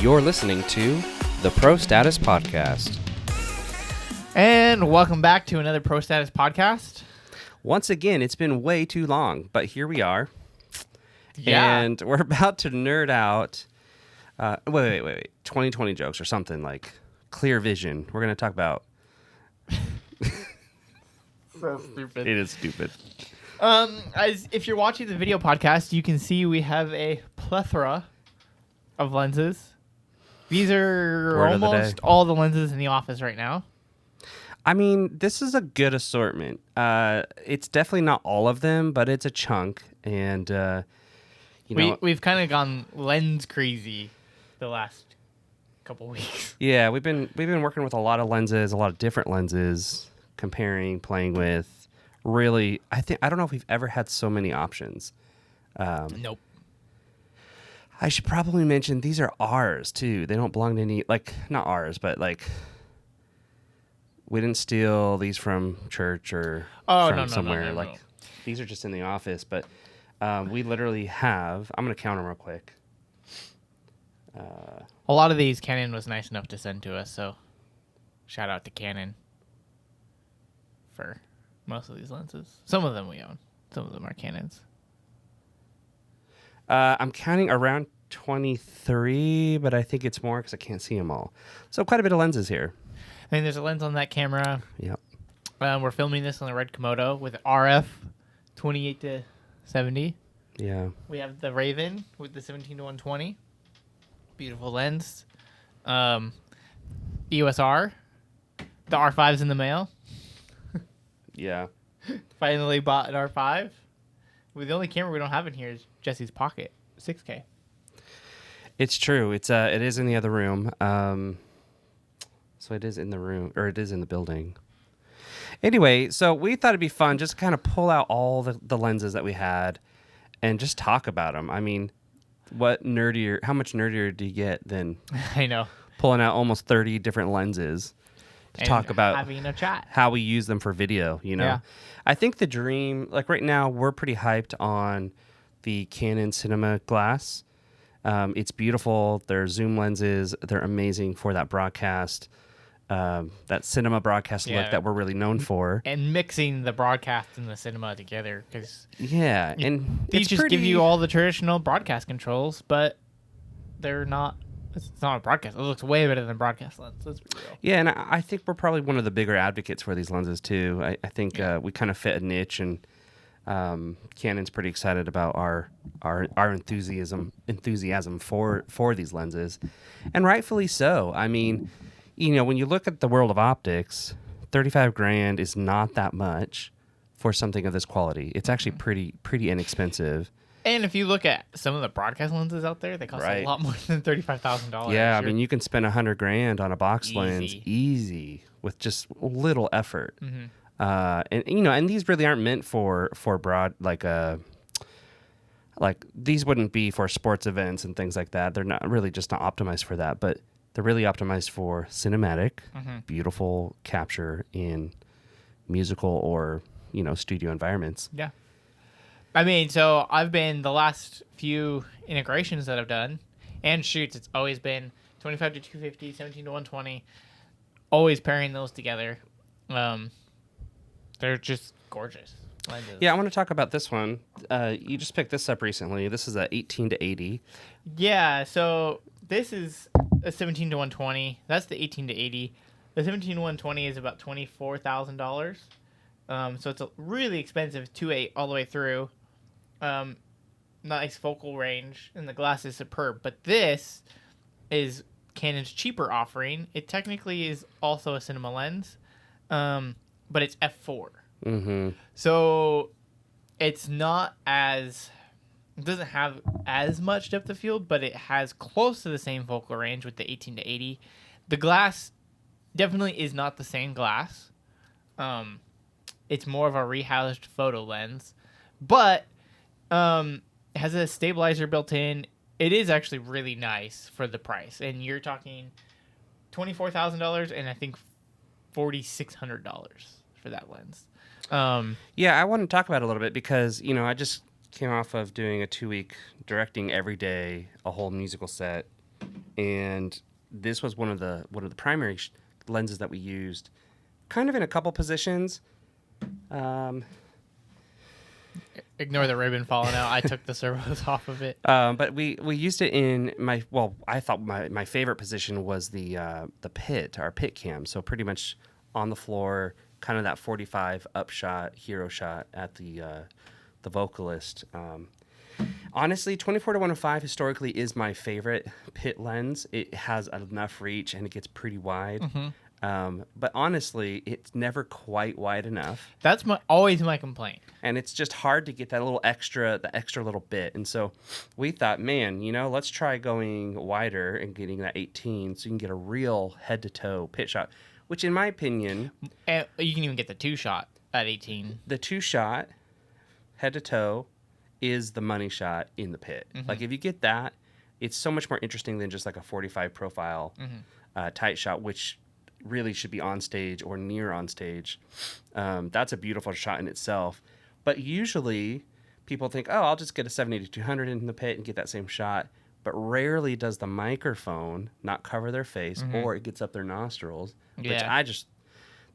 You're listening to the Pro Status Podcast. And welcome back to another Pro Status Podcast. Once again, it's been way too long, but here we are. Yeah. And we're about to nerd out. Wait. 2020 jokes or something like clear vision. We're going to talk about. So stupid. It is stupid. If you're watching the video podcast, you can see we have a plethora of lenses. These are Word of the almost day. all the lenses in the office right now. I mean, this is a good assortment. It's definitely not all of them, but it's a chunk. And, We've kind of gone lens crazy the last couple weeks. yeah, we've been working with a lot of lenses, a lot of different lenses, comparing, playing with. Really, I don't know if we've ever had so many options. Nope. I should probably mention these are ours too. They don't belong to any, not ours, but we didn't steal these from church or from somewhere. No. These are just in the office, but we literally have. I'm gonna count them real quick. A lot of these Canon was nice enough to send to us, so shout out to Canon for most of these lenses. Some of them we own. Some of them are Canons. I'm counting around 23, but I think it's more because I can't see them all. So quite a bit of lenses here. I mean, there's a lens on that camera. Yep. We're filming this on the red Komodo with RF 28 to 70. Yeah. We have the Raven with the 17 to 120. Beautiful lens. EOS R. The R5's in the mail. Yeah. Finally bought an R5. The only camera we don't have in here is Jesse's Pocket 6K. It's true. It is in the other room. So it is in the room, or it is in the building. Anyway, so we thought it'd be fun just to kind of pull out all the lenses that we had and just talk about them. I mean, how much nerdier do you get than I know. pulling out almost 30 different lenses to And talk about having a chat. how we use them for video, Yeah. I think the dream, right now, we're pretty hyped on the Canon Cinema glass. It's beautiful. They're zoom lenses. They're amazing for that broadcast, that cinema broadcast look that we're really known for. And mixing the broadcast and the cinema together, because Yeah, and these just give you all the traditional broadcast controls, but they're not. It's not a broadcast. It looks way better than a broadcast lens. Let's be real. Yeah, and I think we're probably one of the bigger advocates for these lenses too. I think we kind of fit a niche, and Canon's pretty excited about our enthusiasm for these lenses, and rightfully so. I mean, when you look at the world of optics, $35,000 is not that much for something of this quality. It's actually pretty inexpensive. And if you look at some of the broadcast lenses out there, they cost a lot more than $35,000. Yeah, I mean, you can spend $100,000 on a box lens easy with just little effort. Mm-hmm. And these really aren't meant for broad these wouldn't be for sports events and things like that. They're not optimized for that, but they're really optimized for cinematic, beautiful capture in musical or studio environments. Yeah. I mean, so I've been the last few integrations that I've done and shoots. It's always been 25 to 250, 17 to 120. Always pairing those together. They're just gorgeous lenses. Yeah, I want to talk about this one. You just picked this up recently. This is a 18 to 80. Yeah, so this is a 17 to 120. That's the 18 to 80. The 17 to 120 is about $24,000. So it's a really expensive 2.8 all the way through. Nice focal range, and the glass is superb. But this is Canon's cheaper offering. It technically is also a cinema lens, but it's f4. Mm-hmm. So it's not as... It doesn't have as much depth of field, but it has close to the same focal range with the 18 to 80. The glass definitely is not the same glass. It's more of a rehoused photo lens, but it has a stabilizer built in. It is actually really nice for the price, and you're talking $24,000 and I think $4,600 for that lens. Yeah, I want to talk about it a little bit because I just came off of doing a 2-week directing every day, a whole musical set and this was one of the primary lenses that we used, kind of in a couple positions. Ignore the ribbon falling out. I took the servos off of it. But we used it in I thought my favorite position was the pit, our pit cam. So pretty much on the floor, kind of that 45 up shot, hero shot at the vocalist. Honestly, 24-105 historically is my favorite pit lens. It has enough reach and it gets pretty wide. But honestly, it's never quite wide enough. That's always my complaint. And it's just hard to get that extra little bit. And so we thought, man, let's try going wider and getting that 18 so you can get a real head-to-toe pit shot, which in my opinion... And you can even get the 2-shot at 18. The 2-shot, head-to-toe, is the money shot in the pit. Like, if you get that, it's so much more interesting than just like a 45 profile tight shot, which... really should be on stage or near on stage. That's a beautiful shot in itself. But usually people think, oh, I'll just get a 780-200 in the pit and get that same shot. But rarely does the microphone not cover their face or it gets up their nostrils, which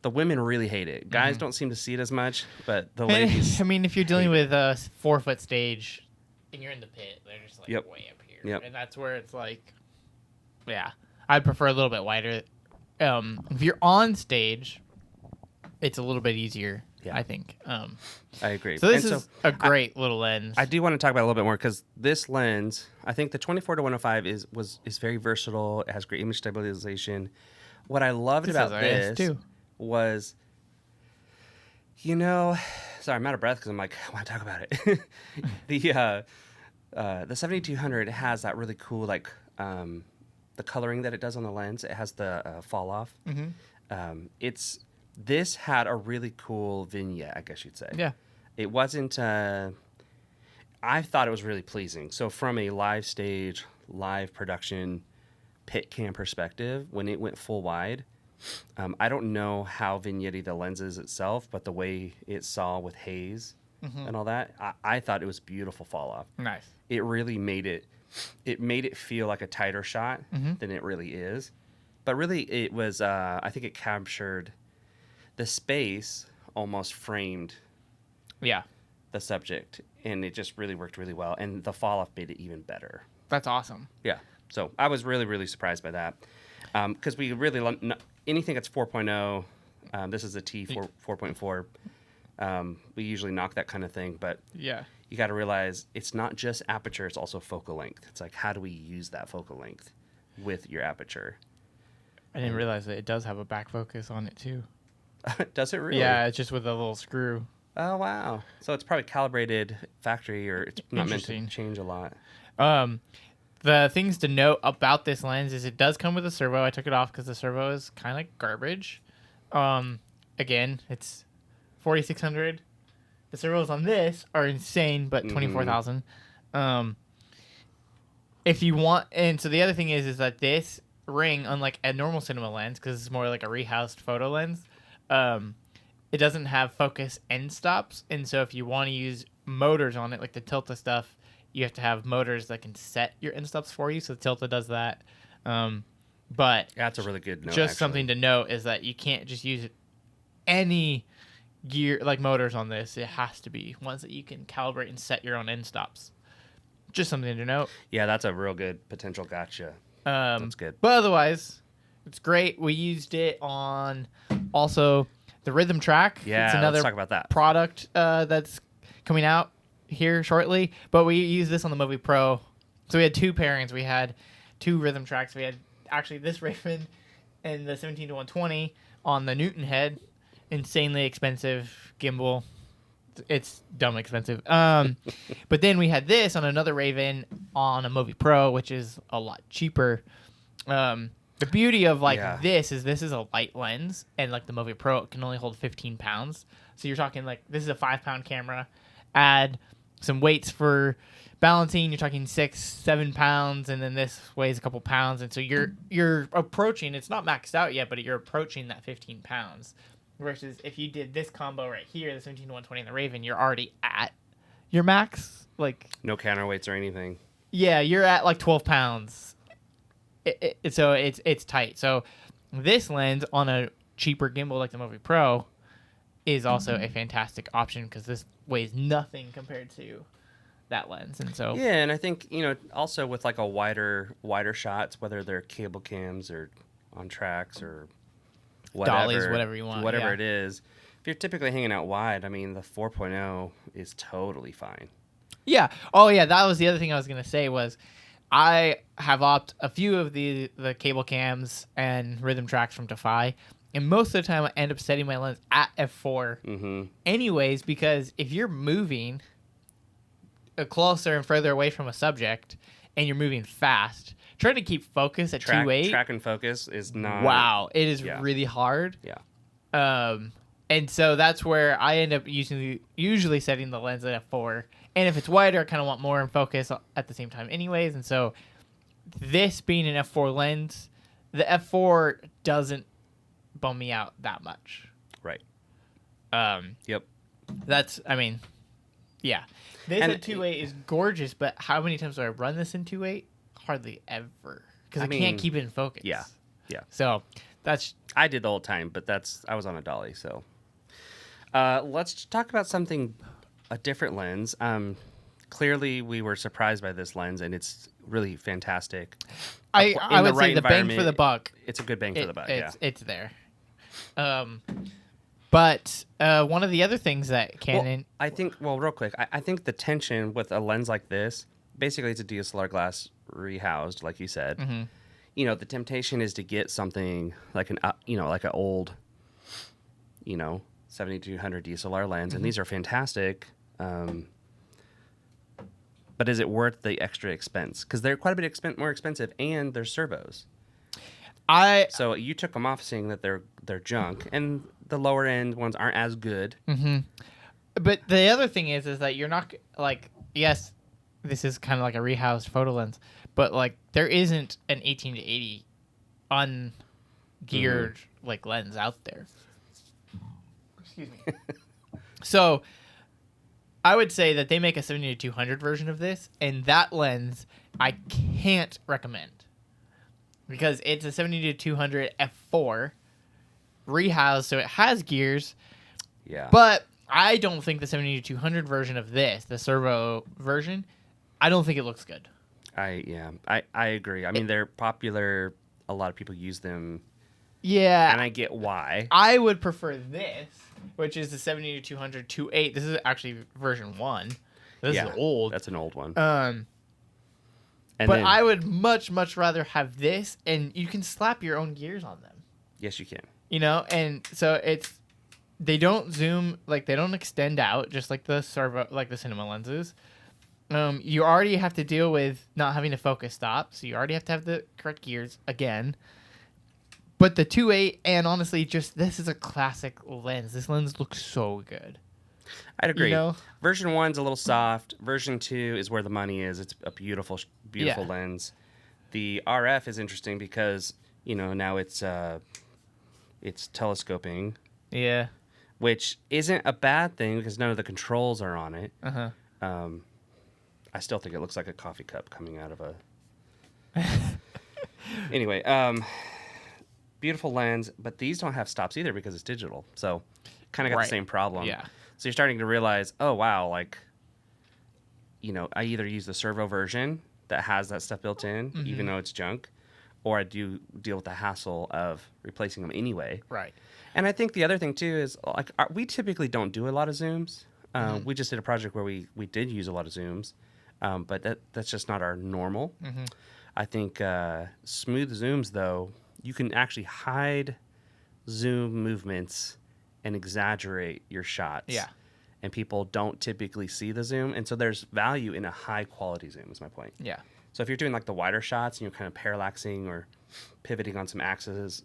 the women really hate it. Guys don't seem to see it as much, but the ladies... I mean, if you're dealing with a 4-foot stage and you're in the pit, they're just like way up here. And that's where it's like, I'd prefer a little bit wider. If you're on stage, it's a little bit easier, I think. I agree. So this is a great little lens. I do want to talk about it a little bit more because this lens, I think the 24-105 is very versatile. It has great image stabilization. What I loved about this was, sorry, I'm out of breath because I'm like, I want to talk about it. The 7200 has that really cool the coloring that it does on the lens. It has the fall off. This had a really cool vignette, I guess you'd say. Yeah. It wasn't, I thought it was really pleasing. So from a live stage, live production, pit cam perspective, when it went full wide, I don't know how vignette the lens is itself, but the way it saw with haze and all that, I thought it was beautiful fall off. Nice. It really made it feel like a tighter shot than it really is. But really it was, I think it captured the space, almost framed the subject, and it just really worked really well. And the fall off made it even better. That's awesome. Yeah. So I was really, really surprised by that. Because we really love anything that's 4.0. This is a T 4.4. We usually knock that kind of thing, but you got to realize it's not just aperture, it's also focal length. It's like, how do we use that focal length with your aperture? I didn't realize that it does have a back focus on it too. Does it really? Yeah, it's just with a little screw. Oh, wow. So it's probably calibrated factory, or it's not meant to change a lot. The things to note about this lens is it does come with a servo. I took it off because the servo is kind of garbage. Again, it's 4,600. The servos on this are insane, but 24,000. If you want, and so the other thing is that this ring, unlike a normal cinema lens, because it's more like a rehoused photo lens, it doesn't have focus end stops, and so if you want to use motors on it, like the Tilta stuff, you have to have motors that can set your end stops for you. So the Tilta does that. But that's a really good note. Just something to note is that you can't just use any gear like motors on this. It has to be ones that you can calibrate and set your own end stops. Just something to note. Yeah, that's a real good potential gotcha. That's good. But otherwise, it's great. We used it on also the Rhythm Track. Yeah, it's another let's talk about that product that's coming out here shortly. But we used this on the Movi Pro. So we had two pairings. We had two Rhythm Tracks. We had actually this Raven and the 17-120 on the Newton head. Insanely expensive gimbal. It's dumb expensive. But then we had this on another Raven on a Movi Pro, which is a lot cheaper. The beauty of this is a light lens, and like the Movi Pro, it can only hold 15 pounds. So you're talking like this is a 5-pound camera. Add some weights for balancing. You're talking 6-7 pounds, and then this weighs a couple pounds, and so you're approaching. It's not maxed out yet, but you're approaching that 15 pounds. Versus if you did this combo right here, the 17-120 and the Raven, you're already at your max. Like no counterweights or anything. Yeah, you're at like 12 pounds. So it's tight. So this lens on a cheaper gimbal like the Movi Pro is also a fantastic option because this weighs nothing compared to that lens. And so yeah, and I think also with like a wider shots, whether they're cable cams or on tracks or whatever, dollies, whatever you want, whatever it is. If you're typically hanging out wide, I mean, the 4.0 is totally fine. Yeah. Oh, yeah. That was the other thing I was gonna say was, I have opted a few of the cable cams and rhythm tracks from Defy, and most of the time I end up setting my lens at f4, anyways, because if you're moving closer and further away from a subject and you're moving fast, trying to keep focus at 2.8, track and focus is not. Wow, it is really hard. Yeah. And so that's where I end up usually setting the lens at f4. And if it's wider, I kind of want more in focus at the same time anyways. And so this being an f4 lens, the f4 doesn't bum me out that much. Right. Yep. That's, I mean, yeah. This at 2.8 is gorgeous, but how many times do I run this in 2.8? Hardly ever. Because I can't keep it in focus. Yeah. Yeah. So that's... I did the whole time, but I was on a dolly, so... let's talk about a different lens. Clearly, we were surprised by this lens, and it's really fantastic. I would say the bang for the buck. It's a good bang for the buck, It's there. But one of the other things that Canon... real quick, I think the tension with a lens like this, basically it's a DSLR glass rehoused, like you said. Mm-hmm. The temptation is to get something like an old, 7200 DSLR lens, and these are fantastic. But is it worth the extra expense? Because they're quite a bit more expensive, and they're servos. So you took them off, saying that they're junk, and the lower end ones aren't as good. Mm-hmm. But the other thing is that you're not like, yes, this is kind of like a rehoused photo lens, but like there isn't an 18-80 ungeared like lens out there. Excuse me. So I would say that they make a 70-200 version of this, and that lens I can't recommend because it's a 70-200 f4 rehoused, so it has gears. Yeah. But I don't think the 70-200 version of this, the servo version, I don't think it looks good. I agree. I mean, they're popular. A lot of people use them. Yeah. And I get why. I would prefer this, which is the 70-200 2.8. This is actually version 1. This is old. That's an old one. But I would much, much rather have this, and you can slap your own gears on them. Yes, you can. And so they don't zoom, like they don't extend out, just like the servo, like the cinema lenses. You already have to deal with not having a focus stop, so you already have to have the correct gears again. But the 2.8, and honestly, this is a classic lens. This lens looks so good. I'd agree. Version 1's a little soft. Version 2 is where the money is. It's a beautiful lens. The RF is interesting because now it's telescoping. Yeah. Which isn't a bad thing because none of the controls are on it. Uh-huh. I still think it looks like a coffee cup coming out of a... Anyway, beautiful lens, but these don't have stops either because it's digital. So kind of got the same problem. Yeah. So you're starting to realize, oh, wow, I either use the servo version that has that stuff built in, even though it's junk, or I do deal with the hassle of replacing them anyway. Right. And I think the other thing, too, is we typically don't do a lot of zooms. We just did a project where we did use a lot of zooms, but that's just not our normal. I think smooth zooms, though, you can actually hide zoom movements and exaggerate your shots. Yeah. And people don't typically see the zoom. And so there's value in a high-quality zoom is my point. Yeah. So if you're doing the wider shots and you're kind of parallaxing or pivoting on some axes,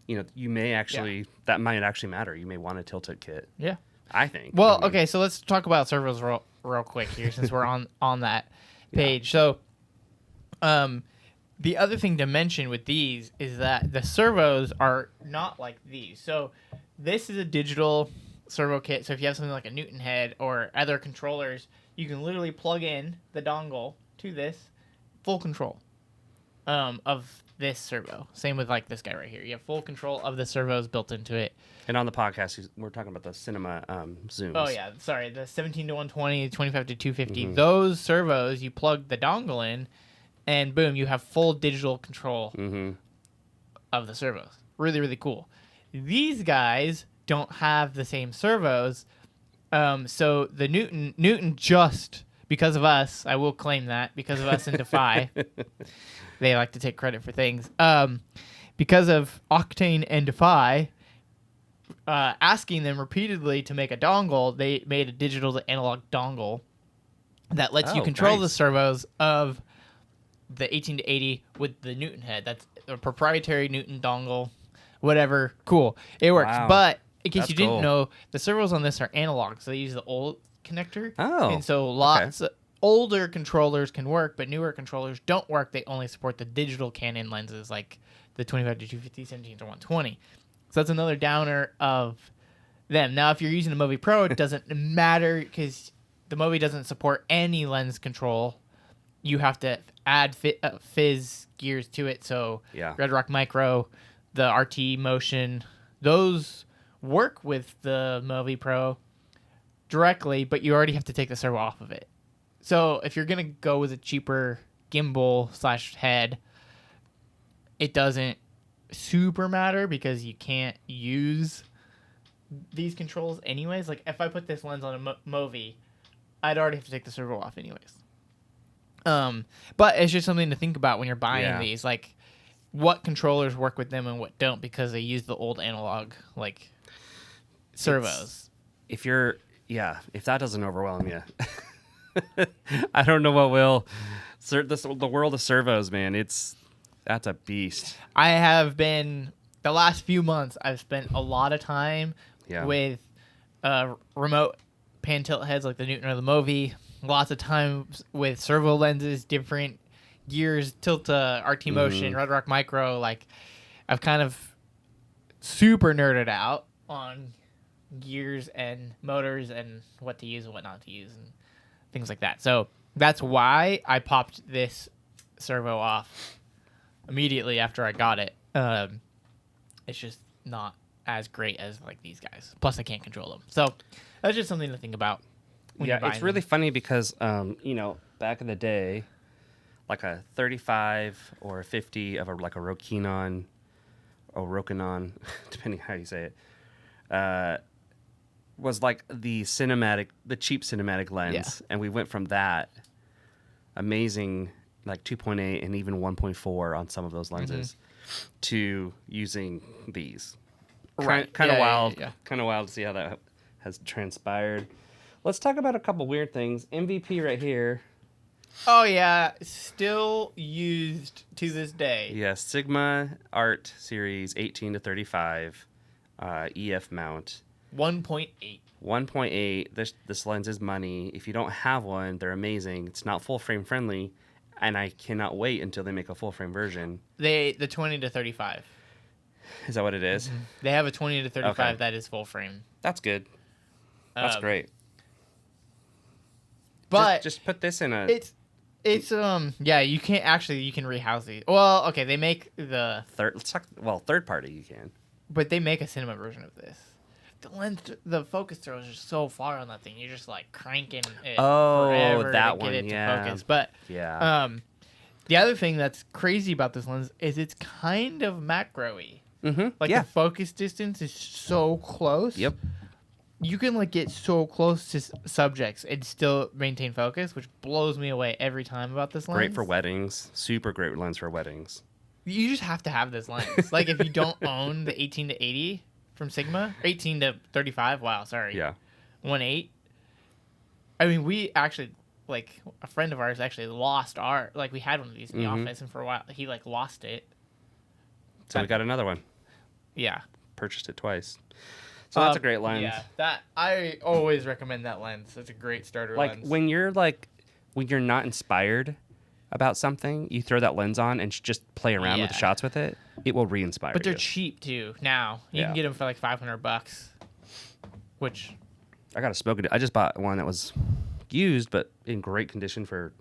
you may actually... That might actually matter. You may want a tilted kit. Yeah. I think. Well, okay, so let's talk about servos real quick here since we're on that page. So the other thing to mention with these is that the servos are not like these. So this is a digital servo kit. So if you have something like a Newton head or other controllers, you can literally plug in the dongle to this, full control. of this servo. Same with like this guy right here. You have full control of the servos built into it. And on the podcast, we're talking about the cinema zooms. Oh yeah, sorry. The 17 to 120, 25 to 250. Those servos, you plug the dongle in, and boom, you have full digital control of the servos. Really, really cool. These guys don't have the same servos, so the Newton just because of us, I will claim that because of us in Defy, they like to take credit for things. Because of Octane and Defy. Asking them repeatedly to make a dongle, they made a digital to analog dongle that lets you control the servos of the 18 to 80 with the Newton head. That's a proprietary Newton dongle, whatever. Cool. It works. Wow. But in case That's you didn't cool. know, the servos on this are analog, so they use the old connector. Oh. And so lots of older controllers can work, but newer controllers don't work. They only support the digital Canon lenses like the 25 to 250, 17 to 120. So that's another downer of them. Now, if you're using the Movi Pro, it doesn't matter because the Movi doesn't support any lens control. You have to add fizz gears to it. So Red Rock Micro, the RT Motion, those work with the Movi Pro directly, but you already have to take the servo off of it. So if you're going to go with a cheaper gimbal / head, it doesn't super matter because you can't use these controls anyways. Like if I put this lens on a Movi, I'd already have to take the servo off anyways. But it's just something to think about when you're buying these, like what controllers work with them and what don't, because they use the old analog like servos. If that doesn't overwhelm you, I don't know what will. The world of servos, man, that's a beast. I have been, the last few months, I've spent a lot of time with remote pan tilt heads like the Newton or the Movi. Lots of times with servo lenses, different gears, Tilta, RT Motion, Red Rock Micro. Like, I've kind of super nerded out on gears and motors and what to use and what not to use and things like that. So that's why I popped this servo off immediately after I got it. It's just not as great as like these guys. Plus, I can't control them. So that's just something to think about. It's really funny because back in the day, like a 35 or a 50 of a Rokinon, or Rokinon, depending how you say it, was like the cheap cinematic lens, and we went from that amazing like 2.8 and even 1.4 on some of those lenses to using these. Kind of wild. Kind of wild to see how that has transpired. Let's talk about a couple weird things. MVP right here. Oh yeah, still used to this day. Yeah, Sigma Art Series 18 to 35 EF mount. 1.8. 1.8. This lens is money. If you don't have one, they're amazing. It's not full frame friendly, and I cannot wait until they make a full frame version. The 20 to 35. Is that what it is? They have a 20 to 35 that is full frame. That's good. That's great. But just put this in a. It's you can't actually, you can rehouse these. Well, okay, they make the third party you can. But they make a cinema version of this. The lens, the focus throw is just so far on that thing. You're just like cranking it forever that to one, get it to focus. But the other thing that's crazy about this lens is it's kind of macro-y. Like the focus distance is so close. Yep. You can like get so close to subjects and still maintain focus, which blows me away every time about this lens. Great for weddings. Super great lens for weddings. You just have to have this lens. Like if you don't own the 18 to 80 from Sigma, 18 to 35. Wow, sorry. Yeah. 1.8. I mean, we actually, like, a friend of ours actually lost our, like, we had one of these in the office, and for a while, he, like, lost it. So we got another one. Yeah. Purchased it twice. So that's a great lens. Yeah, I always recommend that lens. It's a great starter lens. When you're not inspired about something, you throw that lens on and just play around with the shots with it. It will re-inspire you. But they're cheap too. Now you can get them for like $500, which I got a smoke. I just bought one that was used but in great condition for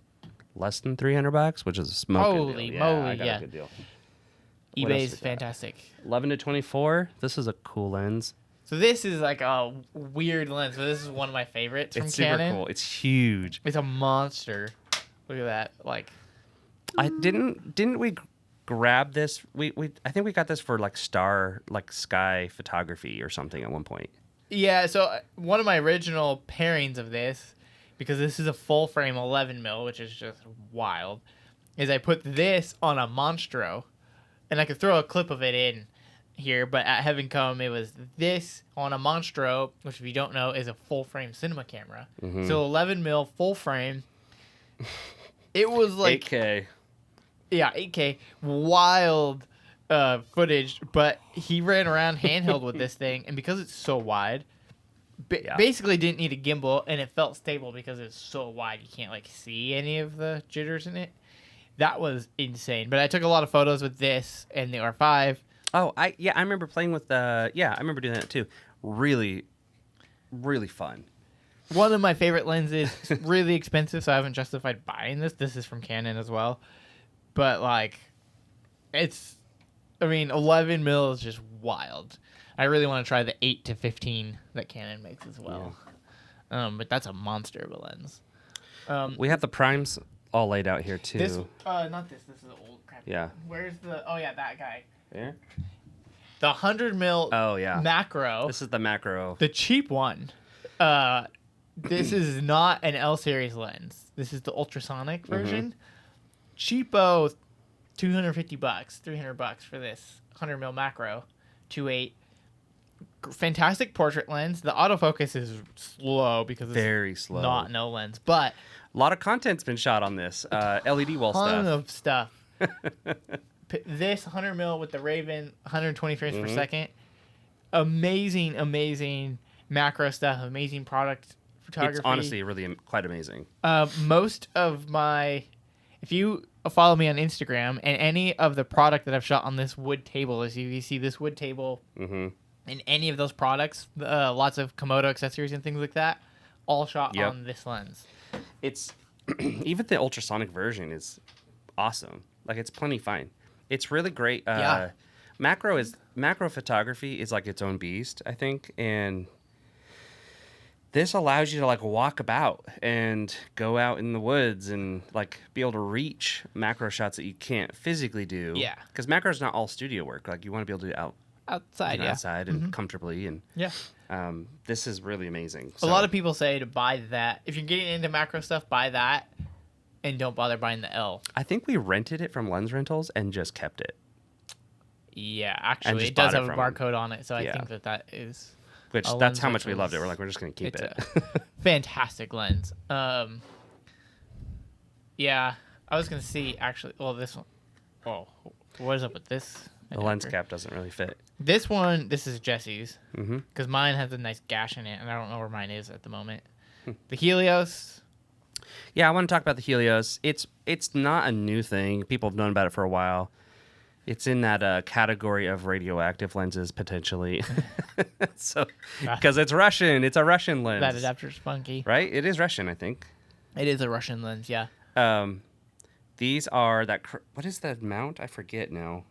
less than $300, which is a smoking Holy deal. moly, I got yeah. a good deal. What eBay else is we got? fantastic. 11 to 24. This is a cool lens. So this is like a weird lens, but this is one of my favorites from It's super Canon. cool. It's huge. It's a monster. Look at that. Like, I didn't we grab this? I think we got this for like sky photography or something at one point. yeah. So one of my original pairings of this, because this is a full frame 11 mil, which is just wild, is I put this on a Monstro, and I could throw a clip of it in here, but at Heaven Come, it was this on a Monstro, which if you don't know is a full frame cinema camera. Mm-hmm. So 11 mil full frame. It was like 8K. Yeah, 8K, wild footage, but he ran around handheld with this thing, and because it's so wide, basically didn't need a gimbal, and it felt stable because it's so wide you can't like see any of the jitters in it. That was insane. But I took a lot of photos with this and the R5. Oh, I remember playing with I remember doing that too. Really, really fun. One of my favorite lenses. It's really expensive, so I haven't justified buying this. This is from Canon as well. But, like, 11 mil is just wild. I really want to try the 8 to 15 that Canon makes as well. Yeah. But that's a monster of a lens. We have the primes all laid out here, too. This, not this. This is the old crap. Yeah. Where's the, oh, yeah, that guy. There? The 100 mil macro. This is the macro. The cheap one. This is not an L series lens. This is the ultrasonic version. Cheapo, $250, $300 for this 100 mil macro, 2.8. Fantastic portrait lens. The autofocus is slow because it's very slow. Not no lens, but a lot of content's been shot on this LED wall stuff. Ton of stuff. This 100 mil with the Raven, 120 frames per second. Amazing macro stuff. Amazing product photography. It's honestly really quite amazing. Most of my, if you follow me on Instagram, and any of the product that I've shot on this wood table, as you see this wood table, and any of those products, lots of Komodo accessories and things like that, all shot on this lens. It's even the ultrasonic version is awesome. Like, it's plenty fine. It's really great. Macro photography is like its own beast, I think, and this allows you to like walk about and go out in the woods and like be able to reach macro shots that you can't physically do. Yeah, because macro is not all studio work. Like, you want to be able to do it outside, outside and comfortably. And this is really amazing. A lot of people say to buy that. If you're getting into macro stuff, buy that, and don't bother buying the L. I think we rented it from Lens Rentals and just kept it. Yeah, actually, it does have a barcode on it, so I think that is. Which that's how much we loved it. We're like, we're just gonna keep it. Fantastic lens. Yeah, I was gonna see actually. Well, this one. Oh, what is up with this? The lens cap doesn't really fit. This one, this is Jesse's, because mine has a nice gash in it, and I don't know where mine is at the moment. The Helios. Yeah, I want to talk about the Helios. It's not a new thing. People have known about it for a while. It's in that category of radioactive lenses, potentially. So, because it's Russian. It's a Russian lens. That adapter's funky. Right? It is Russian, I think. It is a Russian lens, yeah. These are that... what is that mount? I forget now.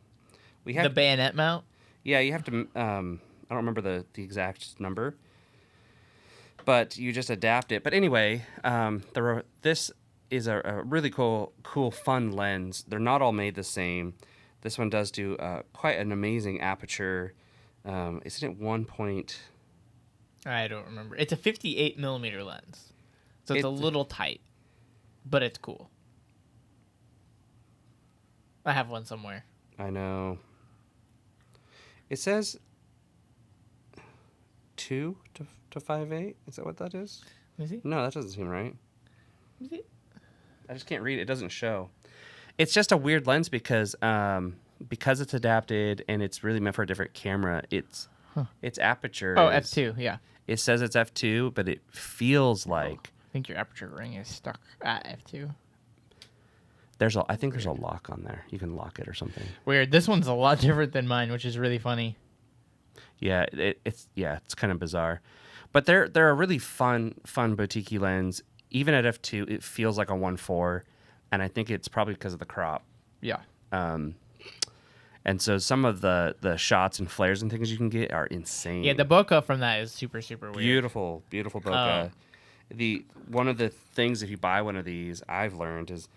We have the bayonet mount? Yeah, you have to... I don't remember the exact number. But you just adapt it. But anyway, this is a really cool, fun lens. They're not all made the same. This one does do quite an amazing aperture. Isn't it 1 point? I don't remember. It's a 58 millimeter lens, so it's a little tight, but it's cool. I have one somewhere. I know. It says 2 to 5.8. Is that what that is? Is it? No, that doesn't seem right. Is it? I just can't read it. It doesn't show. It's just a weird lens because it's adapted and it's really meant for a different camera. Its aperture. Oh, f2, yeah. It says it's f2, but it feels like. I think your aperture ring is stuck at f2. I think there's a lock on there. You can lock it or something. Weird. This one's a lot different than mine, which is really funny. Yeah, it's kind of bizarre, but they're a really fun boutique lens. Even at f2, it feels like a 1.4. and I think it's probably because of the crop. Yeah. And so some of the shots and flares and things you can get are insane. Yeah, the bokeh from that is super, super weird. Beautiful bokeh. One of the things, if you buy one of these, I've learned is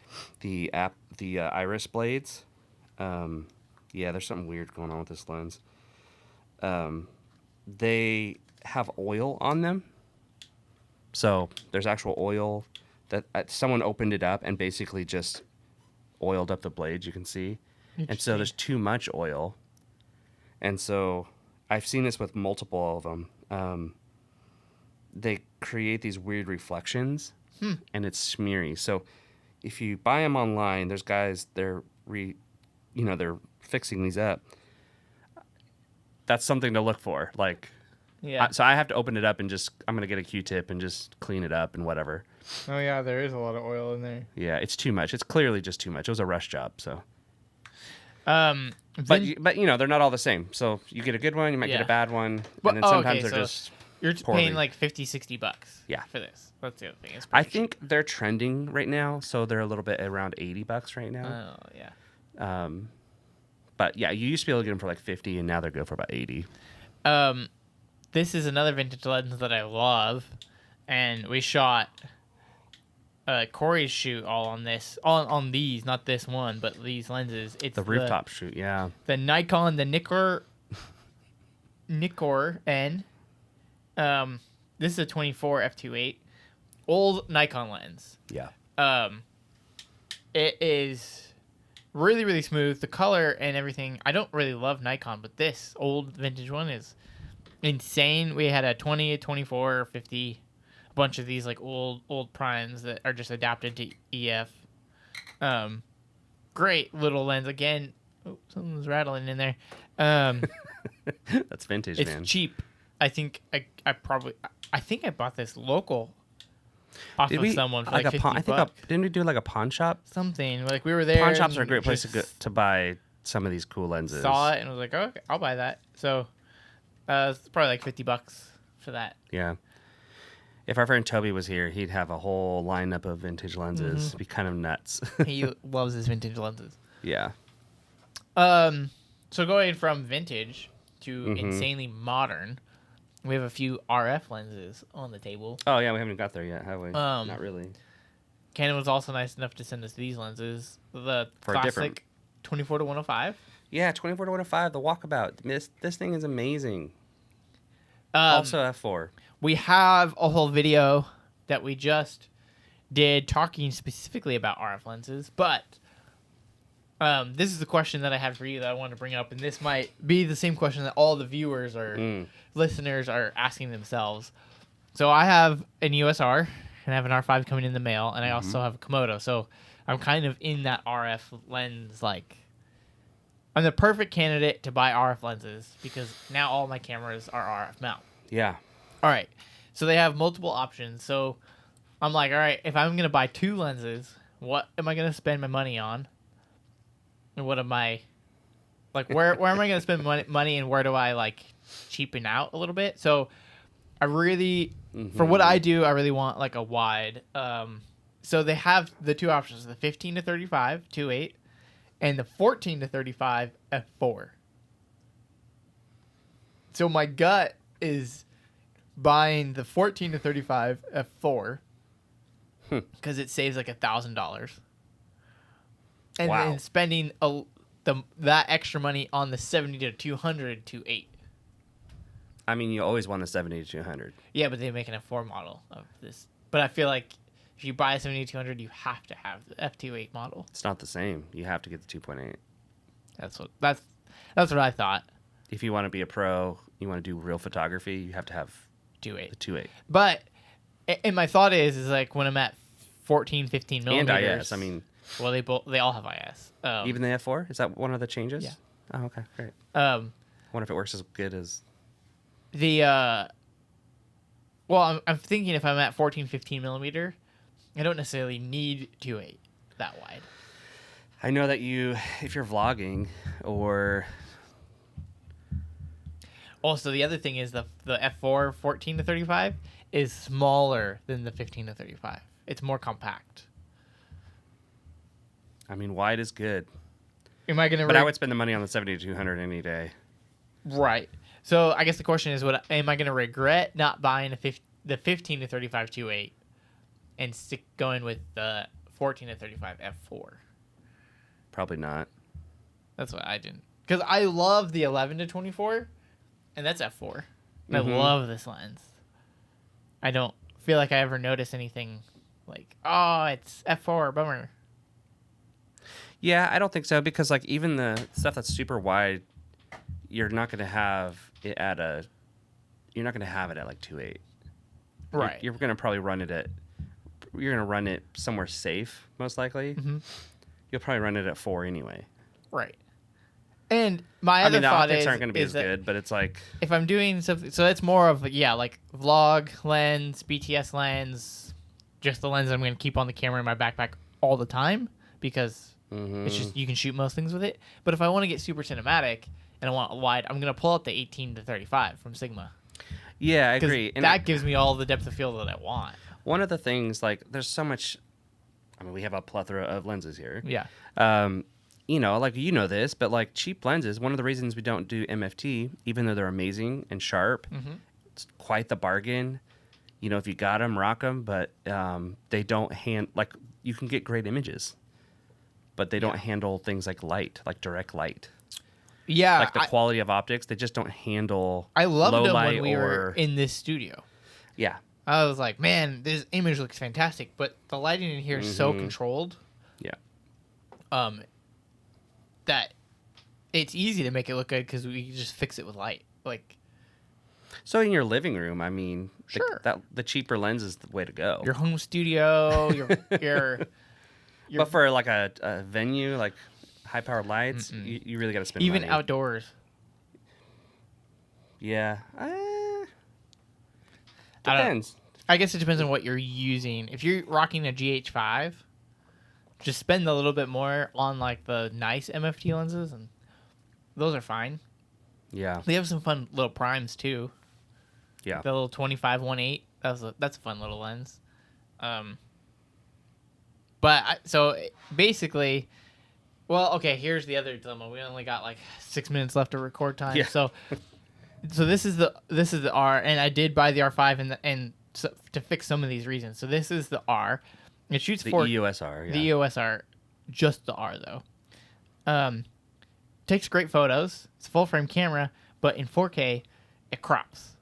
the iris blades. There's something weird going on with this lens. They have oil on them, so there's actual oil that someone opened it up and basically just oiled up the blades. You can see, and so there's too much oil, and so I've seen this with multiple of them. They create these weird reflections, and it's smeary. So if you buy them online, there's guys they're fixing these up. That's something to look for. So I have to open it up and I'm gonna get a Q-tip and just clean it up and whatever. Oh yeah, there is a lot of oil in there. Yeah, it's too much. It's clearly just too much. It was a rush job, so. But they're not all the same. So you get a good one, you might get a bad one, and then sometimes they're just. You're poorly. paying like $50-$60 for this. That's the other thing. I think they're trending right now, so they're a little bit around $80 right now. Oh yeah. But yeah, you used to be able to get them for like 50, and now they're good for about 80. This is another vintage lens that I love, and we shot Corey's shoot all on this, on these, not this one, but these lenses. It's the rooftop shoot, yeah. The Nikon, the Nikkor N. This is a 24 f2.8, old Nikon lens. Yeah. It is really, really smooth. The color and everything. I don't really love Nikon, but this old vintage one is insane. We had a 20, a 24, 50, a bunch of these like old primes that are just adapted to EF. Great little lens. Again, something's rattling in there. That's vintage, it's man. It's cheap. I think I bought this local off of someone for like $50. Didn't we do like a pawn shop? Something like we were there. Pawn shops are a great place to buy some of these cool lenses. Saw it and was like, oh, okay, I'll buy that. So it's probably like $50 for that. Yeah. If our friend Toby was here, he'd have a whole lineup of vintage lenses. It'd be kind of nuts. He loves his vintage lenses. Yeah. So going from vintage to insanely modern, we have a few RF lenses on the table. Oh, yeah, we haven't got there yet, have we? Not really. Canon was also nice enough to send us these lenses. The classic 24-105. Yeah, 24-105, the walkabout. This thing is amazing. Also f4. We have a whole video that we just did talking specifically about RF lenses, but this is the question that I had for you that I wanted to bring up, and this might be the same question that all the viewers or listeners are asking themselves. So I have an USR, and I have an R5 coming in the mail, and I also have a Komodo. So I'm kind of in that RF lens, like, I'm the perfect candidate to buy RF lenses because now all my cameras are RF mount. Yeah. All right. So they have multiple options. So I'm like, all right, if I'm going to buy two lenses, what am I going to spend my money on? And what am I, like, where am I going to spend money and where do I, like, cheapen out a little bit? So I really, for what I do, I really want, like, a wide. So they have the two options, the 15-35 2.8 and the 14-35 f4. So my gut is buying the 14-35 f4 because it saves like $1,000, and then spending that extra money on the 70-200 2.8. I mean, you always want a 70-200. Yeah, but they make an f4 model of this. But I feel like if you buy a 70-200, you have to have the f2.8 model. It's not the same. You have to get the 2.8. That's what I thought. If you want to be a pro, you want to do real photography, you have to have 2.8. The 2.8. But and my thought is like when I'm at 14, 15 millimeters. And IS. I mean, well, they all have IS. Even the f4? Is that one of the changes? Yeah. Oh, okay, great. I wonder if it works as good as the. Well, I'm thinking if I'm at 14, 15 millimeter, I don't necessarily need 2.8 that wide. I know that if you're vlogging or. Also, the other thing is the f4 14-35 is smaller than the 15-35. It's more compact. I mean, wide is good. Am I gonna? But I would spend the money on the 70-200 any day. Right. So I guess the question is, am I gonna regret not buying the 15 to 35 2.8 and going with the 14 to 35 f4? Probably not. That's what I didn't, because I love the 11 to 24, and that's f4. And I love this lens. I don't feel like I ever notice anything like, oh, it's f4, bummer. Yeah, I don't think so, because like even the stuff that's super wide, you're not gonna have it at like 2.8. Right. You're gonna probably run it at. You're gonna run it somewhere safe, most likely. Mm-hmm. You'll probably run it at 4 anyway. Right. And my other the thought optics aren't going to be as that good, but it's like if I'm doing something, so it's more of like vlog lens, BTS lens, just the lens I'm going to keep on the camera in my backpack all the time, because it's just you can shoot most things with it. But if I want to get super cinematic and I want a wide, I'm going to pull out the 18 to 35 from Sigma. Yeah, I agree. And that gives me all the depth of field that I want. One of the things, like, there's so much. I mean, we have a plethora of lenses here. Yeah. Like, this, but like cheap lenses, one of the reasons we don't do MFT, even though they're amazing and sharp, it's quite the bargain. If you got them, rock them, but they don't you can get great images, but they don't handle things like light, like direct light. Yeah. Like the quality of optics, they just don't handle I loved low them light when we were in this studio. Yeah. I was like, man, this image looks fantastic, but the lighting in here is so controlled. Yeah. That it's easy to make it look good because we can just fix it with light. Like, so in your living room, I mean, sure, the cheaper lens is the way to go. Your home studio, your but for like a venue, like high powered lights, you really got to spend even money. Outdoors. Yeah. Depends. I guess it depends on what you're using. If you're rocking a GH5, just spend a little bit more on like the nice MFT lenses, and those are fine. Yeah. They have some fun little primes too. Yeah. The little 25-1.8. That's a fun little lens. So basically, well, okay. Here's the other dilemma. We only got like 6 minutes left of record time. Yeah. So this is the R, and I did buy the R5 to fix some of these reasons. So this is the R. It shoots the EOS R. Yeah. The EOS R, just the R though. Takes great photos. It's a full frame camera, but in 4K, it crops.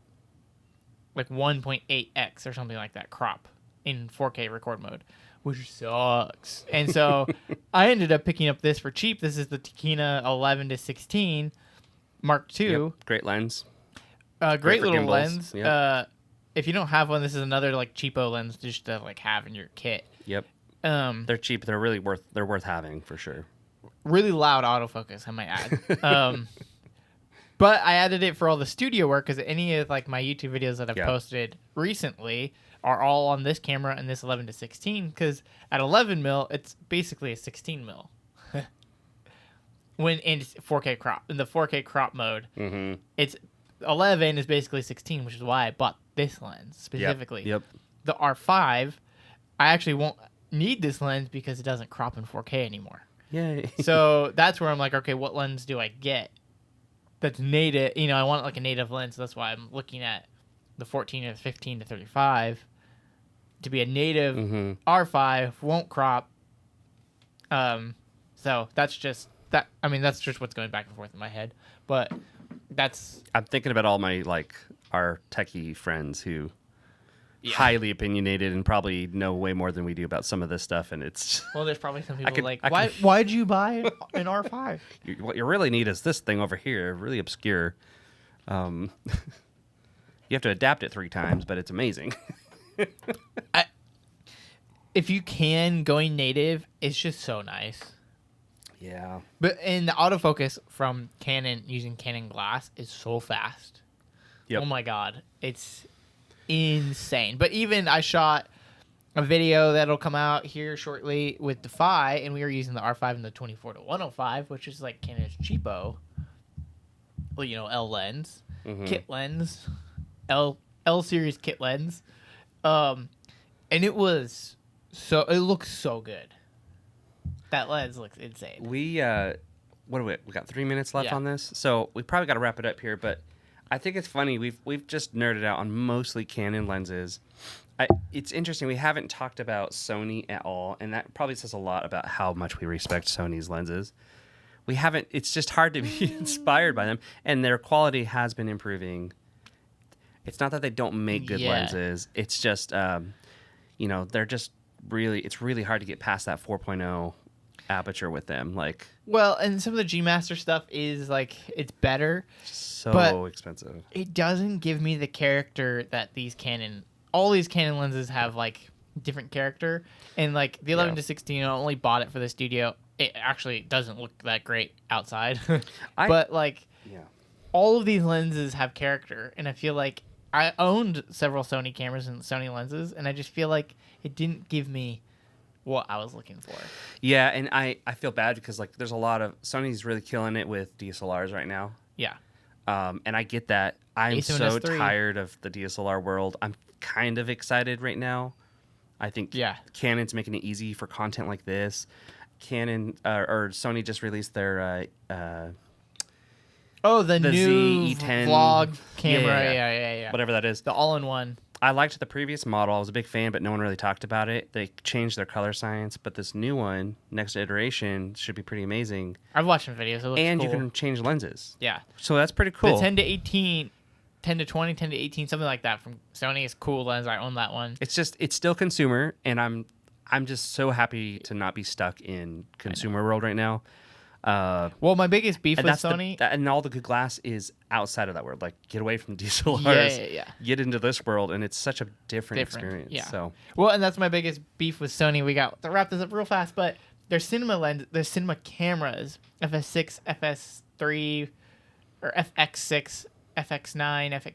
Like 1.8x or something like that crop in 4K record mode, which sucks. And so I ended up picking up this for cheap. This is the Takina 11 to 16 Mark II. Yep. Great lens. Great little gimbals. lens. Yep. If you don't have one, this is another like cheapo lens just to like have in your kit. Yep. They're cheap. They're really worth having for sure. Really loud autofocus, I might add. But I added it for all the studio work because any of like my YouTube videos that I've posted recently are all on this camera and this 11 to 16. Because at 11 mil, it's basically a 16 mil. When in 4K crop, in the 4K crop mode, it's 11 is basically 16, which is why I bought this lens specifically. Yep. The R5, I actually won't need this lens because it doesn't crop in 4K anymore. Yay. So that's where I'm like, okay, what lens do I get that's native? I want like a native lens. So that's why I'm looking at the 14 or 15 to 35 to be a native R5, won't crop. So that's just that. I mean, that's just what's going back and forth in my head. But I'm thinking about all my our techie friends who highly opinionated and probably know way more than we do about some of this stuff, and it's well, there's probably some people why'd you buy an R5? What you really need is this thing over here, really obscure. You have to adapt it 3 times, but it's amazing. If you can, going native, it's just so nice. Yeah. But in the autofocus from Canon using Canon glass is so fast. Yep. Oh my god, it's insane. But even I shot a video that'll come out here shortly with Defy, and we were using the R5 and the 24 to 105, which is like Canon's cheapo. Well, L lens, kit lens, L series kit lens, and it looks so good. That lens looks insane. We what do we got 3 minutes left Yeah. on this, so we probably got to wrap it up here. But I think it's funny we've just nerded out on mostly Canon lenses. It's interesting we haven't talked about Sony at all, and that probably says a lot about how much we respect Sony's lenses. We haven't. It's just hard to be inspired by them, and their quality has been improving. It's not that they don't make good lenses. It's just they're just really. It's really hard to get past that 4.0 aperture with them. Like, Well, and some of the G Master stuff is like it's better. so But expensive. It doesn't give me the character that all these Canon lenses have, like different character. And like the 11 to 16, I only bought it for the studio. It actually doesn't look that great outside, but like all of these lenses have character, and I feel like I owned several Sony cameras and Sony lenses, and I just feel like it didn't give me what I was looking for. Yeah, and I feel bad because like there's a lot of Sony's really killing it with DSLRs right now. Yeah. And I get that. I'm so A7S3. tired of the DSLR world. I'm kind of excited right now. I think Canon's making it easy for content like this. Canon or Sony just released their the new ZE10 vlog camera. Yeah. whatever that is. The all-in-one. I liked the previous model. I was a big fan, but no one really talked about it. They changed their color science, but this new one, next iteration, should be pretty amazing. I've watched some videos. It looks And cool. you can change lenses. Yeah. So that's pretty cool. The 10 to 18, 10 to 20, 10 to 18, something like that from Sony is cool lens. I own that one. It's still consumer, and I'm just so happy to not be stuck in consumer world right now. Well, my biggest beef with Sony... and all the good glass is outside of that world. Like, get away from DSLRs. Yeah. Get into this world, and it's such a different experience. Yeah. So. Well, and that's my biggest beef with Sony. We got to wrap this up real fast, but their cinema cameras, FS6, FS3, or FX6, FX9,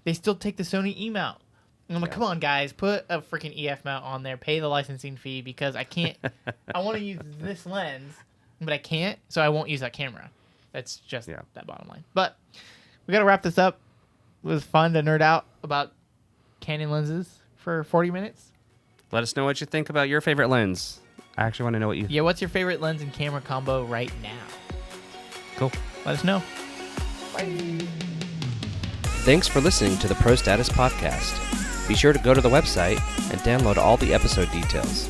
they still take the Sony E mount. And I'm like, come on, guys, put a freaking EF mount on there, pay the licensing fee, because I can't. I want to use this lens, but I can't, so I won't use that camera. That's just that bottom line. But we got to wrap this up. It was fun to nerd out about Canon lenses for 40 minutes. Let us know what you think about your favorite lens. I actually want to know what you... Yeah, what's your favorite lens and camera combo right now? Cool. Let us know. Bye. Thanks for listening to the Pro Status Podcast. Be sure to go to the website and download all the episode details.